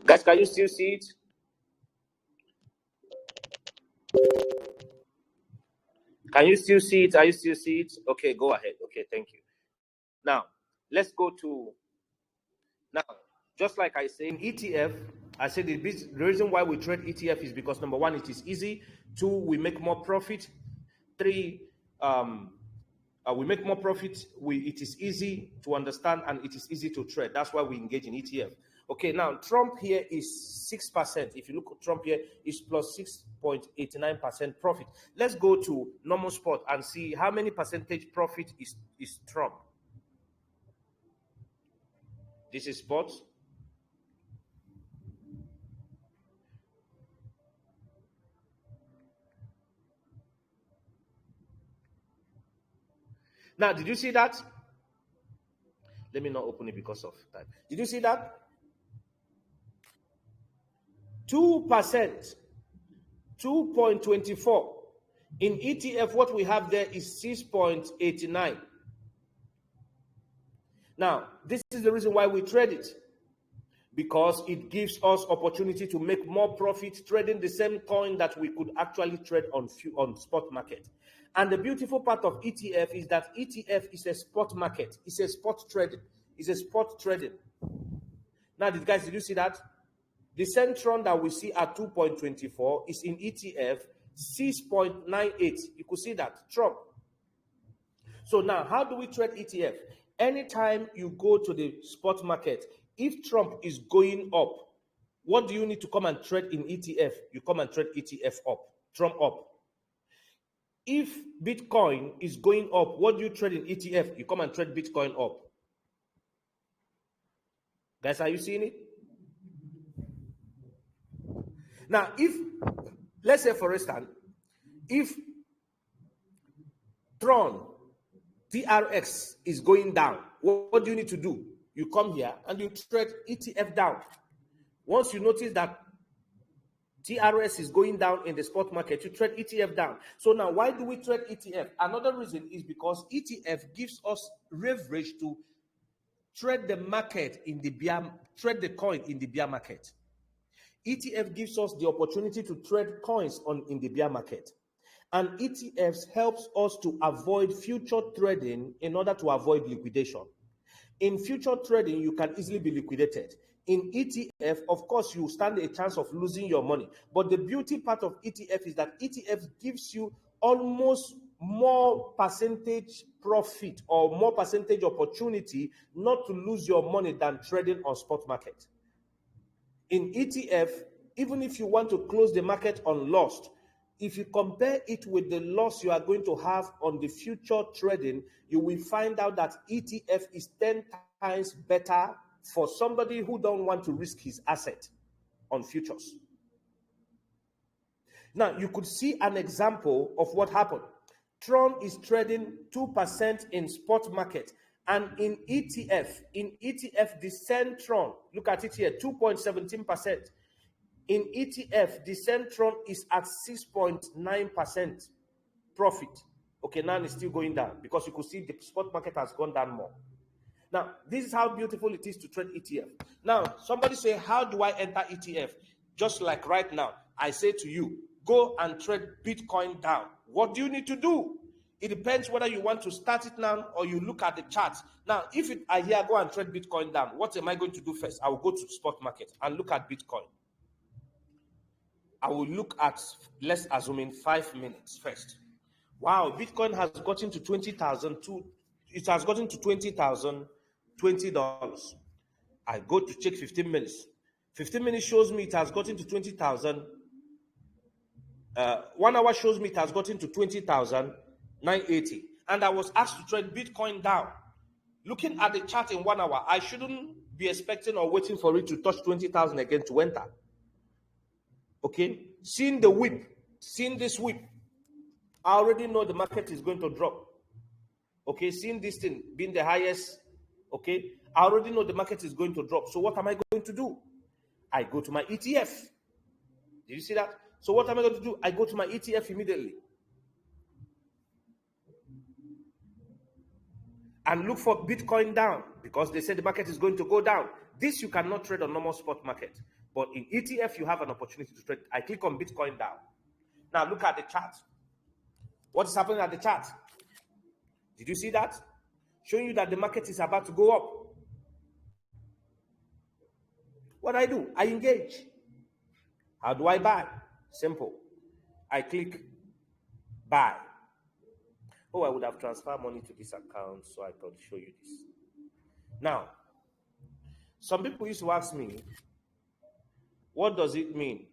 Guys, can you still see it? Can you still see it? Are you still see it? Okay, go ahead. Okay, thank you. Now, let's go to now. Just like I say in ETF, I said the reason why we trade ETF is because number one, it is easy. Two, we make more profit. Three, we make more profit. It is easy to understand and it is easy to trade. That's why we engage in ETF. Okay, now Trump here is 6%. If you look at Trump here, is plus 6.89% profit. Let's go to normal spot and see how many percentage profit is Trump. This is spot. Now, did you see that? Let me not open it because of time. Did you see that? 2%, 2.24. In ETF, what we have there is 6.89. Now, this is the reason why we trade it. Because it gives us opportunity to make more profit trading the same coin that we could actually trade on spot market. And the beautiful part of ETF is that ETF is a spot market. It's a spot trading. It's a spot trading. Now, guys, did you see that? The Centron that we see at 2.24 is in ETF 6.98. You could see that, Trump. So now, how do we trade ETF? Anytime you go to the spot market, if Trump is going up, what do you need to come and trade in ETF? You come and trade ETF up, Trump up. If Bitcoin is going up, what do you trade in ETF? You come and trade Bitcoin up. Guys, are you seeing it? Now, let's say for instance, if TRX is going down, what do you need to do? You come here and you trade ETF down. Once you notice that TRS is going down in the spot market, you trade ETF down. So now, why do we trade ETF? Another reason is because ETF gives us leverage to trade the market in the bear, trade the coin in the bear market. ETF gives us the opportunity to trade coins in the bear market. And ETFs helps us to avoid future trading in order to avoid liquidation. In future trading, you can easily be liquidated. In ETF, of course, you stand a chance of losing your money. But the beauty part of ETF is that ETF gives you almost more percentage profit or more percentage opportunity not to lose your money than trading on spot market. In ETF, even if you want to close the market on loss, if you compare it with the loss you are going to have on the future trading, you will find out that ETF is 10 times better for somebody who don't want to risk his asset on futures. Now, you could see an example of what happened. Tron is trading 2% in spot market. And in ETF, the Centron, look at it here, 2.17%. In ETF, the Centron is at 6.9% profit. Okay, now it's still going down because you could see the spot market has gone down more. Now, this is how beautiful it is to trade ETF. Now, somebody say, how do I enter ETF? Just like right now, I say to you, go and trade Bitcoin down. What do you need to do? It depends whether you want to start it now or you look at the charts. Now, if I here go and trade Bitcoin down, what am I going to do first? I will go to spot market and look at Bitcoin. I will look at, let's assume in 5 minutes first. Wow, Bitcoin has gotten to 20,000. It has gotten to $20,020. I go to check 15 minutes. 15 minutes shows me it has gotten to 20,000. 1 hour shows me it has gotten to 20,980. And I was asked to trade Bitcoin down. Looking at the chart in 1 hour, I shouldn't be expecting or waiting for it to touch 20,000 again to enter. Okay, seeing the whip, seeing this whip, I already know the market is going to drop. Okay, seeing this thing being the highest, okay, I already know the market is going to drop. So what am I going to do? I go to my ETF. Did you see that? So what am I going to do? I go to my ETF immediately and look for Bitcoin down because they said the market is going to go down. This you cannot trade on normal spot market. But in ETF, you have an opportunity to trade. I click on Bitcoin down. Now look at the chart. What is happening at the chart? Did you see that? Showing you that the market is about to go up. What do? I engage. How do I buy? Simple. I click buy. Oh, I would have transferred money to this account so I could show you this. Now, some people used to ask me, what does it mean?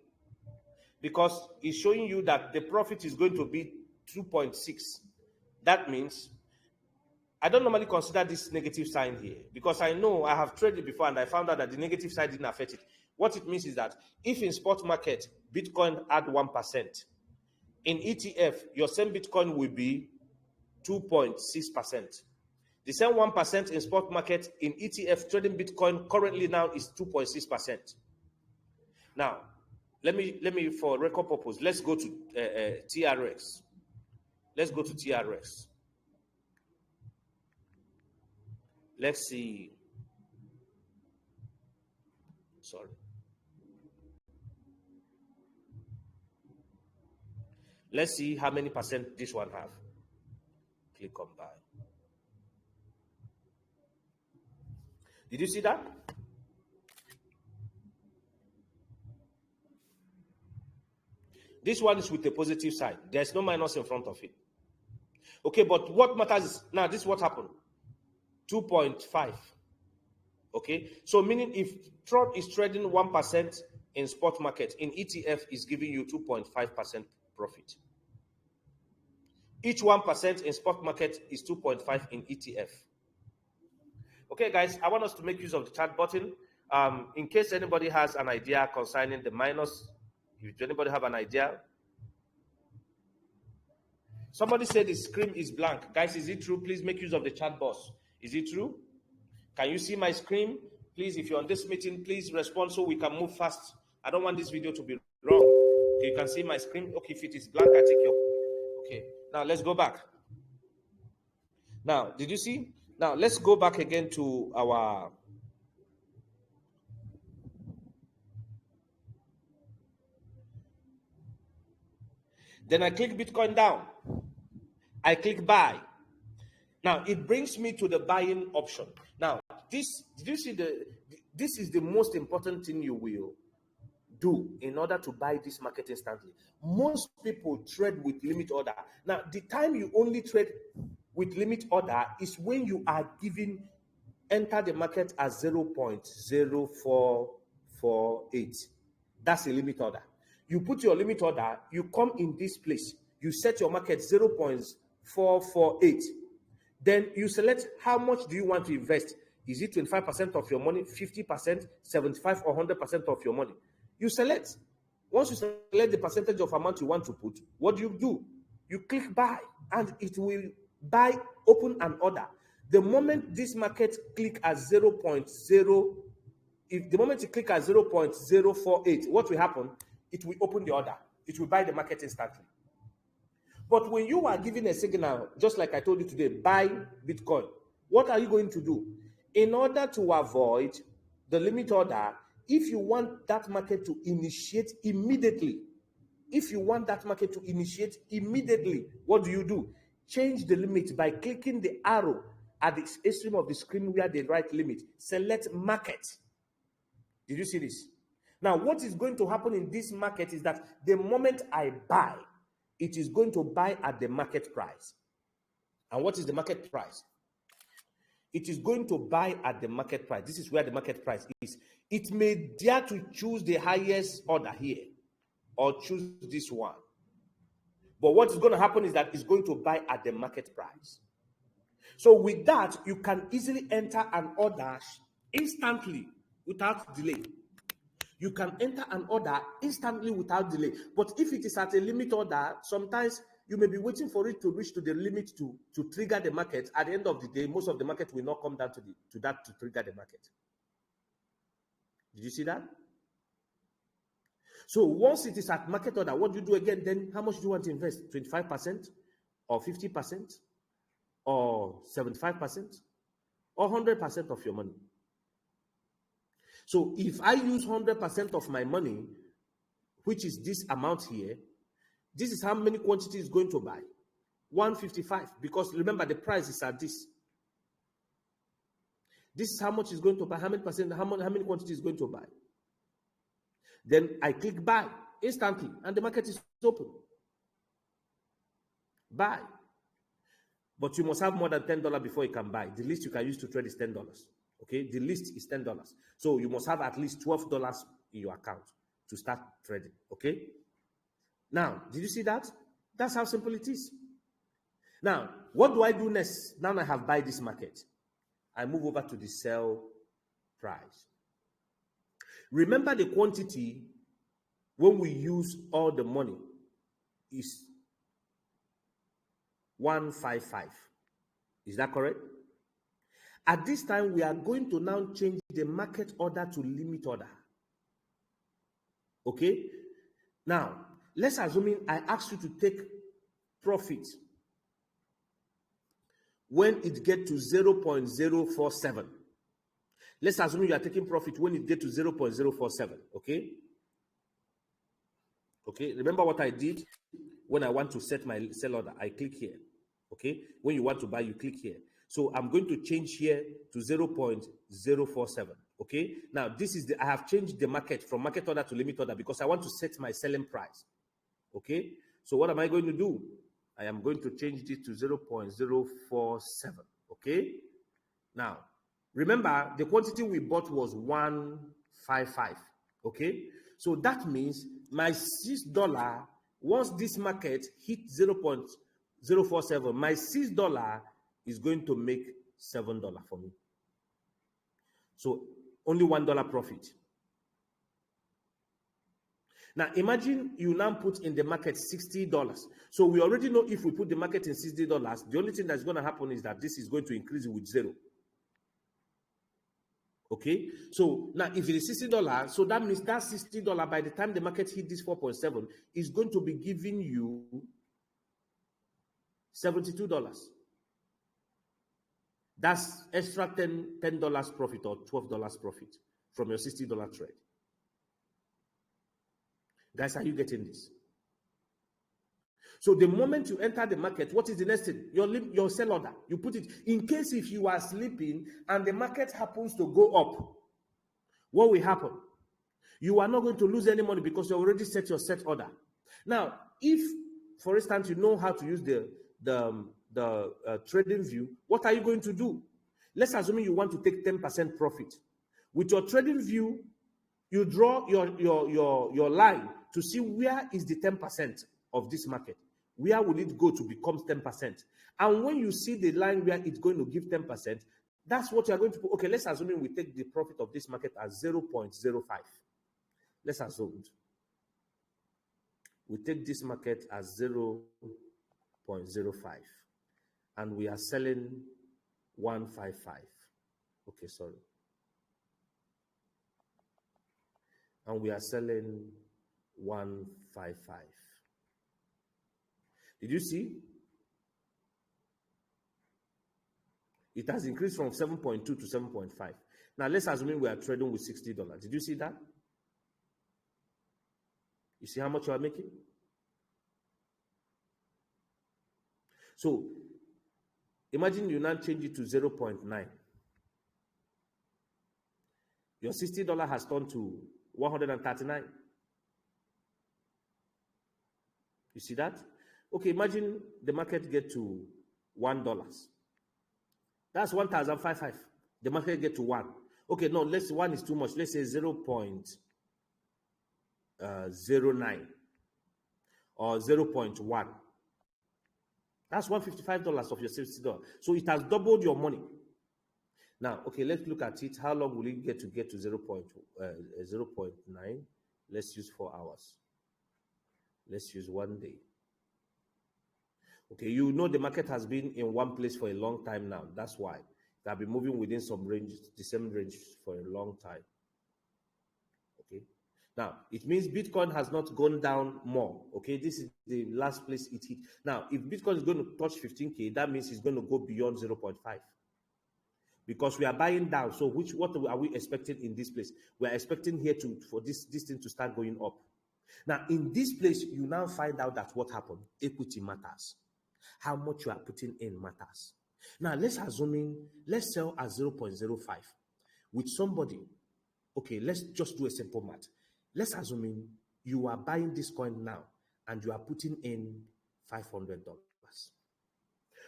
Because it's showing you that the profit is going to be 2.6. That means, I don't normally consider this negative sign here because I know I have traded before and I found out that the negative side didn't affect it. What it means is that if in spot market, Bitcoin add 1%, in ETF, your same Bitcoin will be 2.6%. The same 1% in spot market, in ETF, trading Bitcoin currently now is 2.6%. Now, let me for record purpose, let's go to TRX. Let's go to TRX. Let's see. Sorry. Let's see how many percent this one have. Click on buy. Did you see that? This one is with a positive side. There's no minus in front of it. Okay, but what matters is, now this is what happened. 2.5. Okay, so meaning if Trump is trading 1% in spot market, in ETF is giving you 2.5% profit. Each 1% in spot market is 2.5 in ETF. Okay, guys, I want us to make use of the chat button. In case anybody has an idea concerning the minus, if anybody have an idea. Somebody said the screen is blank. Guys, is it true? Please make use of the chat box. Is it true? Can you see my screen? Please, if you're on this meeting, please respond so we can move fast. I don't want this video to be wrong. Okay, you can see my screen. Okay, if it is blank, I take your... Okay, now let's go back. Now, did you see? Now, let's go back again to our... Then I click Bitcoin down. I click buy. Now, it brings me to the buying option. Now, did you see this is the most important thing you will do in order to buy this market instantly. Most people trade with limit order. Now, the time you only trade with limit order is when you are given enter the market at 0.0448. That's a limit order. You put your limit order, you come in this place, you set your market 0.448. Then you select how much do you want to invest. Is it 25% of your money, 50%, 75 or 100% of your money? You select. Once you select the percentage of amount you want to put, what do? You click buy and it will buy, open an order. The moment this market click at 0.0, if the moment you click at 0.048, what will happen? It will open the order. It will buy the market instantly. But when you are given a signal, just like I told you today, buy Bitcoin, what are you going to do? In order to avoid the limit order, if you want that market to initiate immediately, what do? Change the limit by clicking the arrow at the extreme of the screen where they write limit. Select market. Did you see this? Now, what is going to happen in this market is that the moment I buy, it is going to buy at the market price. And what is the market price? It is going to buy at the market price. This is where the market price is. It may dare to choose the highest order here or choose this one. But what is going to happen is that it's going to buy at the market price. So with that, you can easily enter an order instantly without delay. You can enter an order instantly without delay. But if it is at a limit order, sometimes you may be waiting for it to reach to the limit to trigger the market. At the end of the day, most of the market will not come down to that to trigger the market. Did you see that? So once it is at market order, what do you do again? Then how much do you want to invest? 25% or 50% or 75% or 100% of your money? So if I use 100% of my money, which is this amount here, this is how many quantity is going to buy. 155, because remember the price is at this. This is how much is going to buy, how many percent, how many quantity is going to buy. Then I click buy instantly, and the market is open. Buy. But you must have more than $10 before you can buy. The least you can use to trade is $10. Okay, the least is $10. So you must have at least $12 in your account to start trading. Okay. Now, did you see that? That's how simple it is. Now, what do I do next? Now I have buy this market. I move over to the sell price. Remember the quantity when we use all the money is 155. Is that correct? At this time, we are going to now change the market order to limit order. Okay? Now, let's assume I ask you to take profit when it gets to 0.047. Let's assume you are taking profit when it gets to 0.047. Okay? Okay, remember what I did when I want to set my sell order. I click here. Okay, when you want to buy, you click here. So I'm going to change here to 0.047. Okay, now this is I have changed the market from market order to limit order because I want to set my selling price. Okay, so what am I going to do? I am going to change this to 0.047. Okay, now remember the quantity we bought was 155. Okay, so that means my $6, once this market hit 0.047, my $6 is going to make $7 for me. So only $1 profit. Now imagine you now put in the market $60. So we already know if we put the market in $60, the only thing that's going to happen is that this is going to increase with 0. Okay, so now if it is $60, so that means that $60 by the time the market hit this 4.7 is going to be giving you $72. That's extra $10 profit or $12 profit from your $60 trade. Guys, are you getting this? So the moment you enter the market, what is the next thing? Your sell order. You put it in case if you are sleeping and the market happens to go up, what will happen? You are not going to lose any money because you already set your set order. Now, if, for instance, you know how to use the trading view, what are you going to do? Let's assume you want to take 10% profit. With your trading view, you draw your line to see where is the 10% of this market. Where will it go to become 10%? And when you see the line where it's going to give 10%, that's what you're going to put. Okay, let's assume we take the profit of this market as 0.05. Let's assume we take this market as 0.05 and we are selling 155. Okay, sorry. And we are selling 155. Did you see? It has increased from 7.2 to 7.5. Now let's assume we are trading with $60. Did you see that? You see how much you are making? So imagine you now change it to 0.9. Your $60 has turned to 139. You see that? Okay, imagine the market get to $1. That's 1,055. The market get to 1. Okay, no, let's say 1 is too much. Let's say 0.09 or 0.1. That's $155 of your $60. So it has doubled your money. Now, okay, let's look at it. How long will it get to 0.9? Let's use 4 hours. Let's use 1 day. Okay, you know the market has been in one place for a long time now. That's why they have been moving within some range, the same range for a long time. Okay, now it means Bitcoin has not gone down more. Okay, this is the last place it hit. Now, if Bitcoin is going to touch 15K, that means it's going to go beyond 0.5. because we are buying down. So what are we expecting in this place? We are expecting here for this thing to start going up. Now, in this place, you now find out that what happened? Equity matters. How much you are putting in matters. Now, let's sell at 0.05 with somebody. Okay, let's just do a simple math. Let's assume you are buying this coin now and you are putting in $500.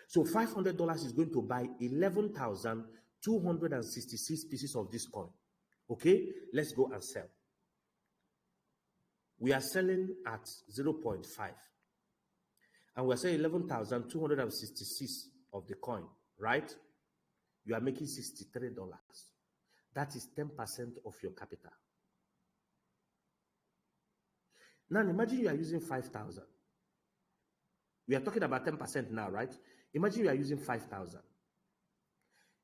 So $500 is going to buy 11,266 pieces of this coin. Okay, let's go and sell. We are selling at 0.5. And we're selling 11,266 of the coin, right? You are making $63. That is 10% of your capital. Now imagine you are using 5,000. We are talking about 10% now, right? Imagine you are using 5,000.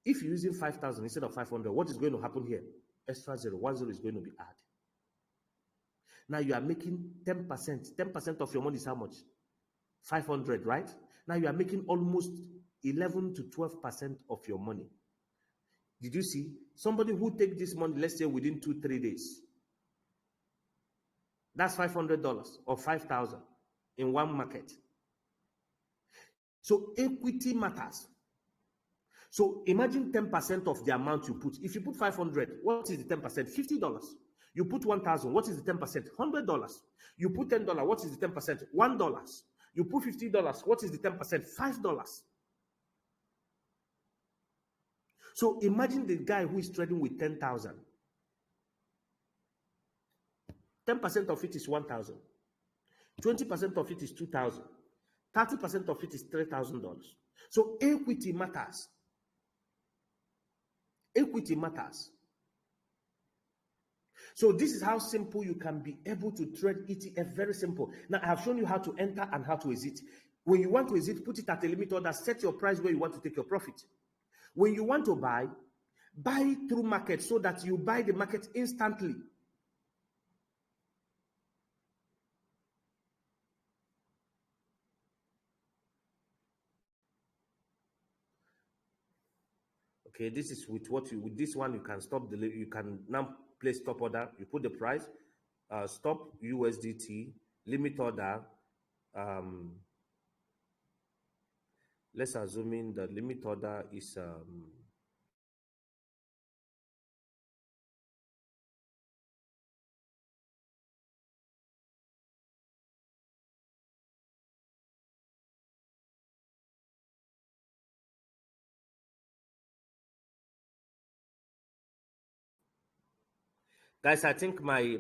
If you're using 5,000 instead of 500, what is going to happen here? Extra 0, 1 0 is going to be added. Now you are making 10%. 10% of your money is how much? 500, right? Now you are making almost 11 to 12% of your money. Did you see? Somebody who take this money, let's say within 2-3 days. That's $500 or 5,000 in one market. So equity matters. So imagine 10% of the amount you put. If you put 500, what is the 10%? $50. You put 1,000, what is the 10%? $100. You put $10, what is the 10%? $1. You put $50, what is the 10%? $5. So imagine the guy who is trading with 10,000. 10% of it is 1,000. 20% of it is 2,000. 30% of it is $3,000. So equity matters. Equity matters. So this is how simple you can be able to trade ETF. Very simple. Now I have shown you how to enter and how to exit. When you want to exit, put it at a limit order. Set your price where you want to take your profit. When you want to buy through market so that you buy the market instantly. Okay, this is with this one you can stop you can now place stop order. You put the price, stop USDT, limit order. Let's assume the limit order is guys, I think my